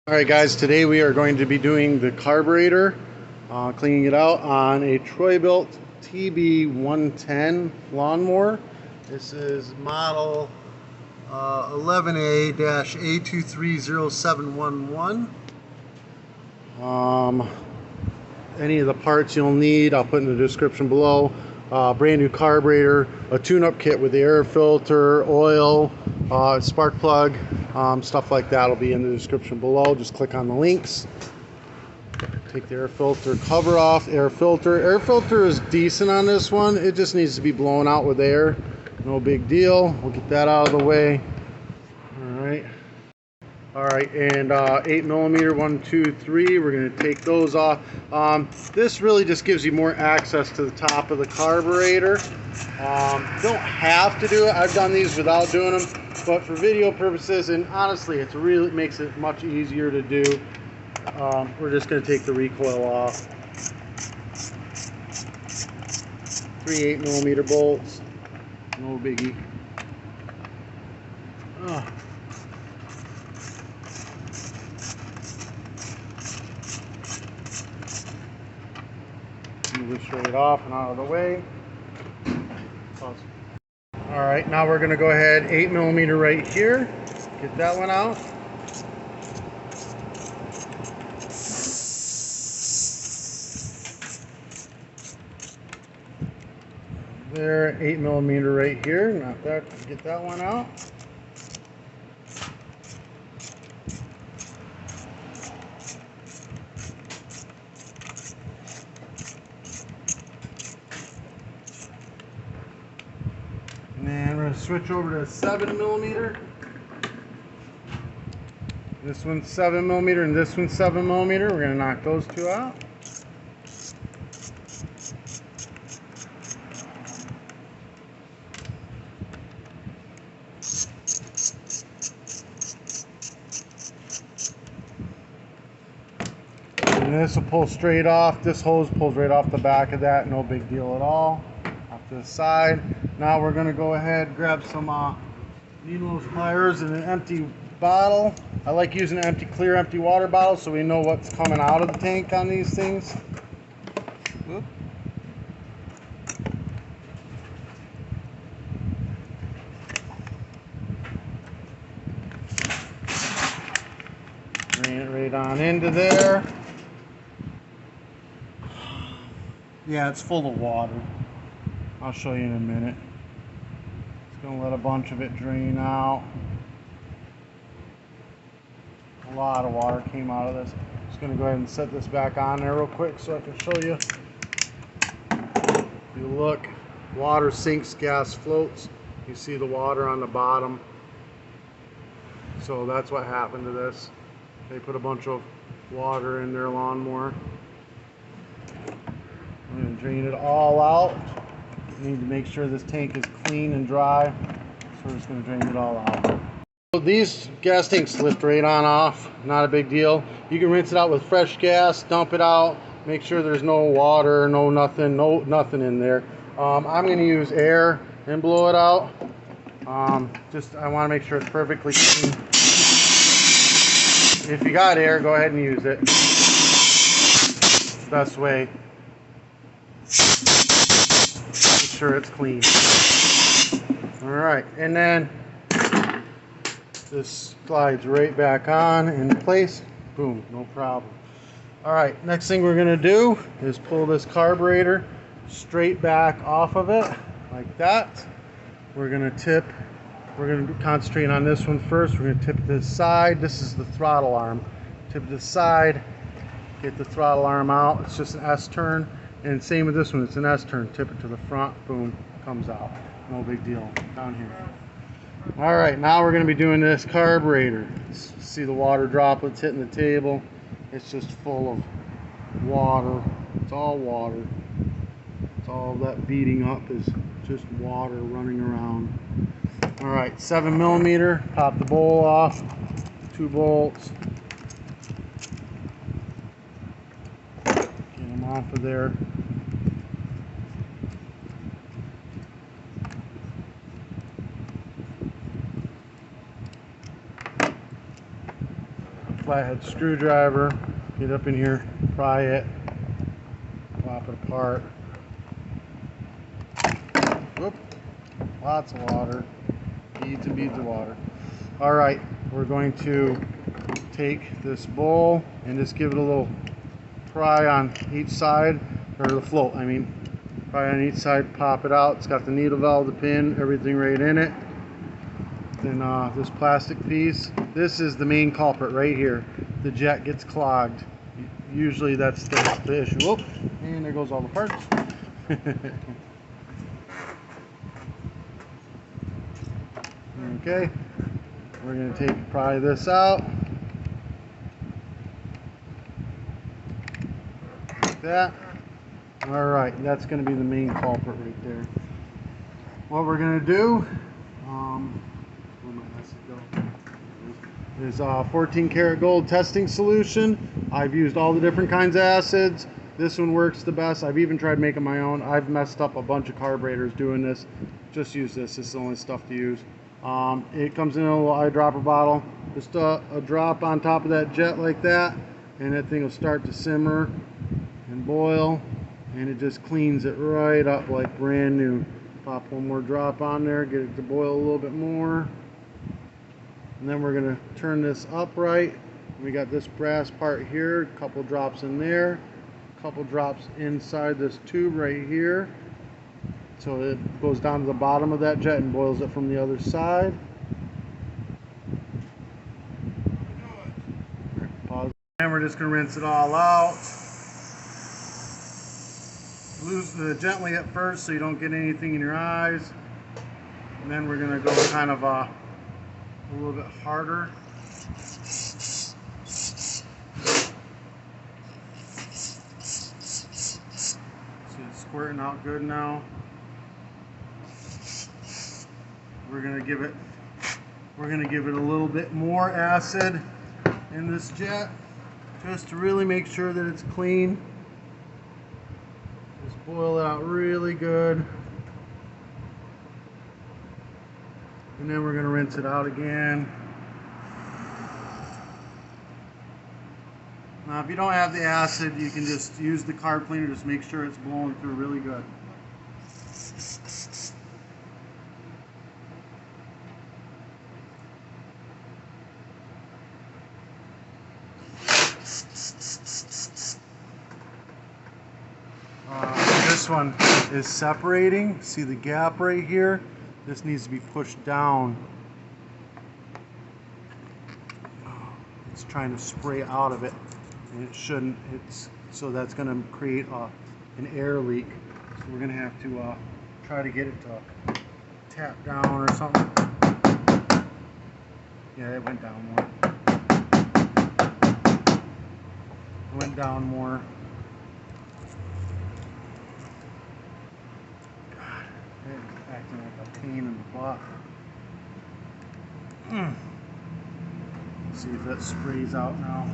Alright guys, today we are going to be doing the carburetor, cleaning it out on a Troy-Bilt tb110 lawnmower. This is model 11a-a230711. Any of the parts you'll need I'll put in the description below. Brand new carburetor, a tune-up kit with the air filter, oil, spark plug, stuff like that will be in the description below. Just click on the links. Take the air filter cover off. Air filter is decent on this one. It just needs to be blown out with air. No big deal. We'll get that out of the way. Alright, and 8mm 1, 2, 3, we're going to take those off. This really just gives you more access to the top of the carburetor. You don't have to do it. I've done these without doing them, but for video purposes, and honestly, it really makes it much easier to do. We're just going to take the recoil off. 3 8mm bolts, no biggie. Move it straight off and out of the way. Alright, now we're going to go ahead 8mm right here. Get that one out. There, 8mm right here. Not that. Get that one out. And we're going to switch over to 7mm. This one's 7mm and this one's 7mm. We're going to knock those two out. And this will pull straight off. This hose pulls right off the back of that. No big deal at all. Off to the side. Now we're going to go ahead and grab some needle pliers and an empty bottle. I like using an clear empty water bottle so we know what's coming out of the tank on these things. Whoop. Drain it right on into there. Yeah, it's full of water. I'll show you in a minute. Just gonna let a bunch of it drain out. A lot of water came out of this. Just gonna go ahead and set this back on there real quick so I can show you. If you look, water sinks, gas floats. You see the water on the bottom. So that's what happened to this. They put a bunch of water in their lawnmower. I'm gonna drain it all out. Need to make sure this tank is clean and dry, so we're just going to drain it all out. So these gas tanks lift right on off, not a big deal. You can rinse it out with fresh gas, dump it out, make sure there's no water, no nothing in there. I'm going to use air and blow it out. I want to make sure it's perfectly clean. If you got air, go ahead and use it. Best way. Sure it's clean. Alright, and then this slides right back on in place. Boom, no problem. Alright, next thing we're going to do is pull this carburetor straight back off of it, like that. We're going to concentrate on this one first. We're going to tip this side. This is the throttle arm. Tip this side, get the throttle arm out. It's just an S turn. And same with this one, it's an S turn. Tip it to the front, boom, comes out. No big deal. Down here. Alright, now we're going to be doing this carburetor. See the water droplets hitting the table. It's just full of water. It's all water. It's all that beating up is just water running around. Alright, 7mm. Pop the bowl off. 2 bolts. Off of there. flathead screwdriver, get up in here, pry it, pop it apart. Whoop, lots of water, beads and beads of water. All right, we're going to take this bowl and just give it a little pry on each side, or the float, I mean. Pry on each side, pop it out. It's got the needle valve, the pin, everything right in it. Then this plastic piece, this is the main culprit right here. The jet gets clogged. Usually that's the issue. Whoop, and there goes all the parts. Okay, we're going to pry this out. Like that. All right, that's going to be the main culprit right there. What we're going to do, where my acid go? Is 14 karat gold testing solution. I've used all the different kinds of acids. This one works the best. I've even tried making my own. I've messed up a bunch of carburetors doing this. Just use this. This is the only stuff to use. It comes in a little eyedropper bottle. Just a drop on top of that jet like that, and that thing will start to simmer and boil, and it just cleans it right up like brand new. Pop one more drop on there, get it to boil a little bit more, and then we're going to turn this upright. We got this brass part here, a couple drops in there, a couple drops inside this tube right here, so it goes down to the bottom of that jet and boils it from the other side. Pause. And we're just going to rinse it all out. Gently at first so you don't get anything in your eyes, and then we're going to go kind of a little bit harder. See, it's squirting out good now. We're going to give it a little bit more acid in this jet just to really make sure that it's clean. Just boil it out really good, and then we're going to rinse it out again. Now if you don't have the acid, you can just use the carb cleaner. Just make sure it's blowing through really good. This one is separating. See the gap right here? This needs to be pushed down. It's trying to spray out of it, and it shouldn't. So that's going to create an air leak. So we're going to have to try to get it to tap down or something. Yeah, it went down more. It went down more. Acting like a pain in the butt. See if that sprays out now.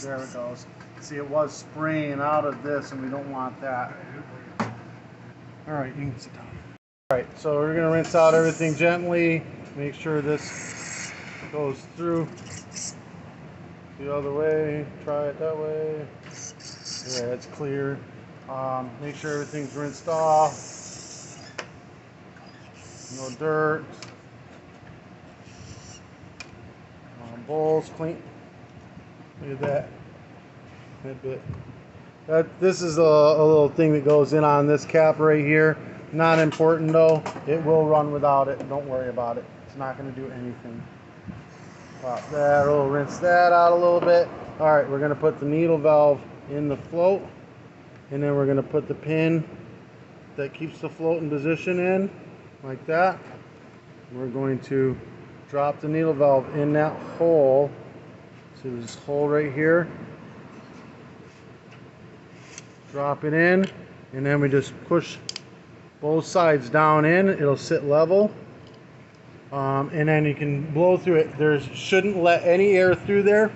There it goes. See, it was spraying out of this, and we don't want that. Alright, you can sit down. Alright, so we're going to rinse out everything gently. Make sure this goes through the other way. Try it that way. Yeah, it's clear. Make sure everything's rinsed off. No dirt. Bowls clean. Look at that. That bit. This is a little thing that goes in on this cap right here. Not important though. It will run without it. Don't worry about it. It's not going to do anything. Pop that. We'll rinse that out a little bit. All right, we're going to put the needle valve in the float, and then we're going to put the pin that keeps the float in position in like that. We're going to drop the needle valve in that hole. So there's this hole right here. Drop it in, and then we just push both sides down in. It'll sit level, and then you can blow through it. There shouldn't let any air through there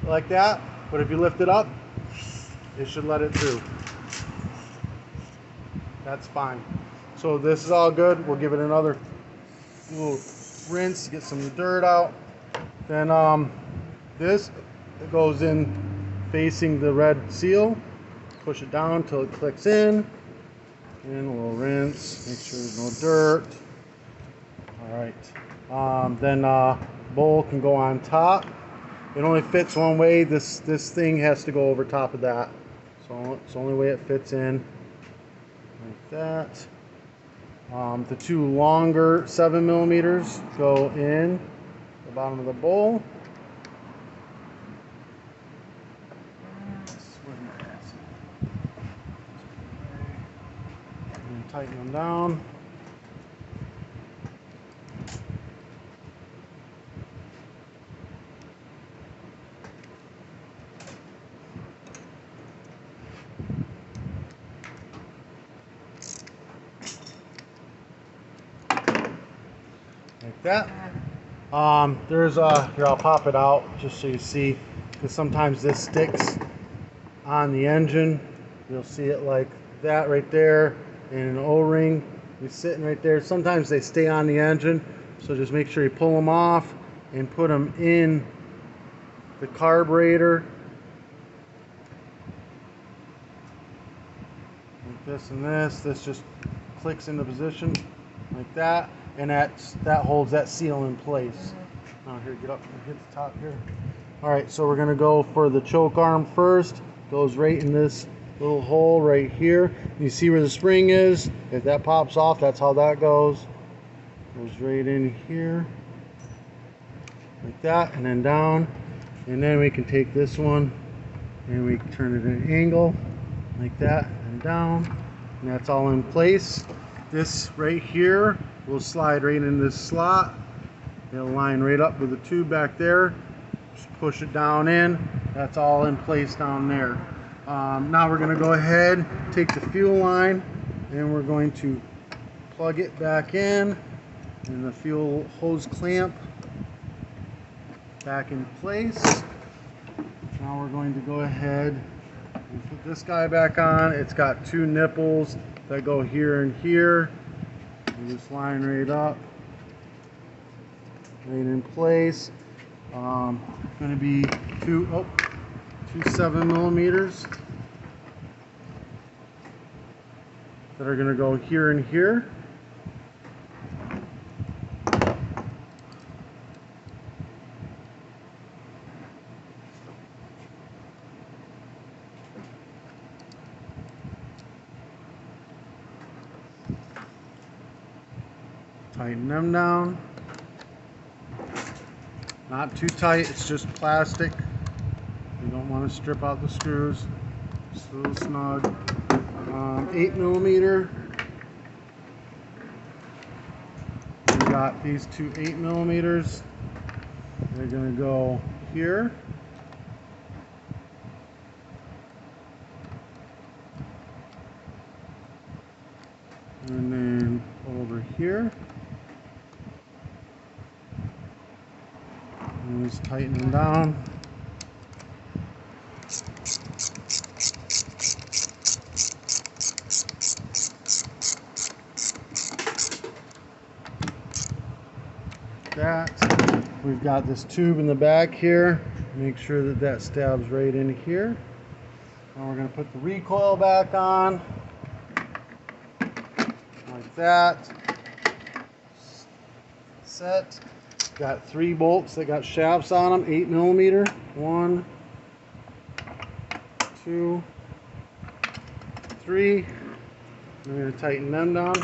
like that, but if you lift it up, it should let it through. That's fine. So this is all good. We'll give it another little rinse to get some dirt out. Then this goes in facing the red seal. Push it down until it clicks in. And a little rinse. Make sure there's no dirt. All right. Then bowl can go on top. It only fits one way. This thing has to go over top of that. So it's the only way it fits in. Like that. The two longer 7mm go in the bottom of the bowl. And tighten them down. Like that. There's here, I'll pop it out just so you see, because sometimes this sticks on the engine. You'll see it like that right there, and an O-ring is sitting right there. Sometimes they stay on the engine, so just make sure you pull them off and put them in the carburetor. Like this and this. This just clicks into position like that. And that holds that seal in place. Now here, get up and hit the top here. All right, so we're gonna go for the choke arm first. Goes right in this little hole right here. You see where the spring is? If that pops off, that's how that goes. Goes right in here, like that, and then down. And then we can take this one and we turn it at an angle, like that, and down. And that's all in place. This right here will slide right in this slot. It'll line right up with the tube back there. Just push it down in. That's all in place down there. Now we're going to go ahead, take the fuel line, and we're going to plug it back in, and the fuel hose clamp back in place. Now we're going to go ahead and put this guy back on. It's got two nipples that go here and here. You just line right up, right in place. Going to be two 7mm that are going to go here and here. Tighten them down. Not too tight, it's just plastic. You don't want to strip out the screws. Just a little snug. 8mm. We got these two 8mm. They're going to go here. And then over here. And just tighten them down. That. We've got this tube in the back here. Make sure that that stabs right in here. Now we're going to put the recoil back on. Like that. Set. Got 3 bolts that got shafts on them, 8mm. 1, 2, 3. We're going to tighten them down.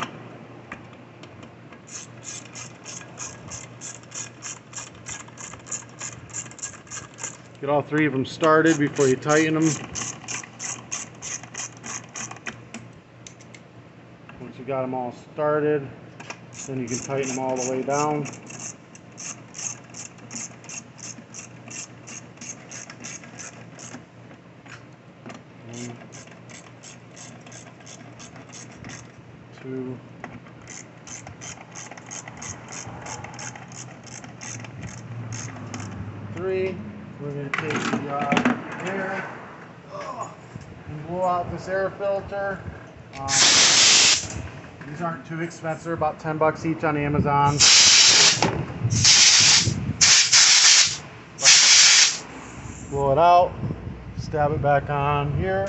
Get all 3 of them started before you tighten them. Once you got them all started, then you can tighten them all the way down. 2, 3. We're going to take the air and blow out this air filter. These aren't too expensive, they're about $10 each on Amazon. pull it out, stab it back on here.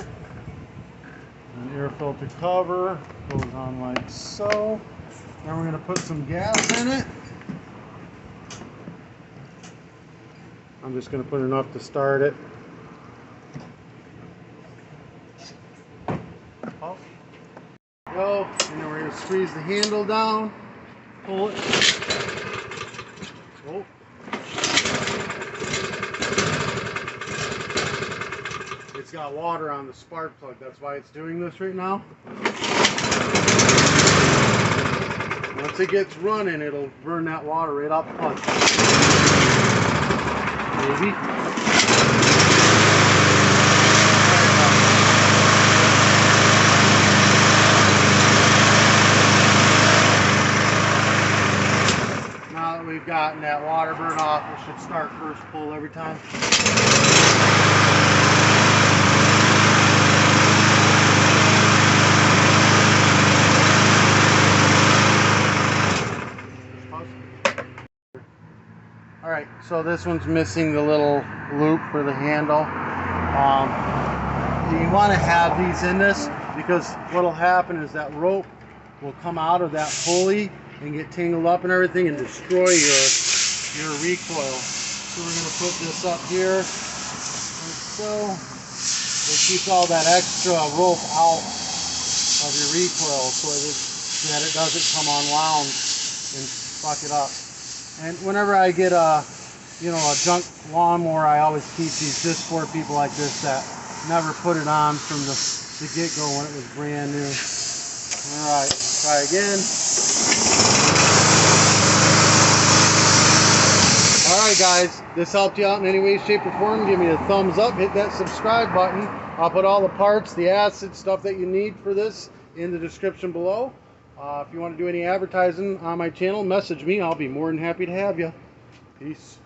An air filter cover goes on like so. Then we're going to put some gas in it. I'm just going to put enough to start it. Go, and then we're going to squeeze the handle down, pull it. Oh. It's got water on the spark plug, that's why it's doing this right now. Once it gets running, it'll burn that water right up front. Maybe. Now that we've gotten that water burn off, it should start first pull every time. Alright, so this one's missing the little loop for the handle. You want to have these in this because what will happen is that rope will come out of that pulley and get tangled up and everything and destroy your recoil. So we're going to put this up here like so. It keeps all that extra rope out of your recoil so that it doesn't come unwound and fuck it up. And whenever I get a junk lawnmower, I always keep these just for people like this that never put it on from the get-go when it was brand new. Alright, try again. Alright guys, this helped you out in any way, shape, or form. Give me a thumbs up, hit that subscribe button. I'll put all the parts, the acid stuff that you need for this in the description below. If you want to do any advertising on my channel, message me. I'll be more than happy to have you. Peace.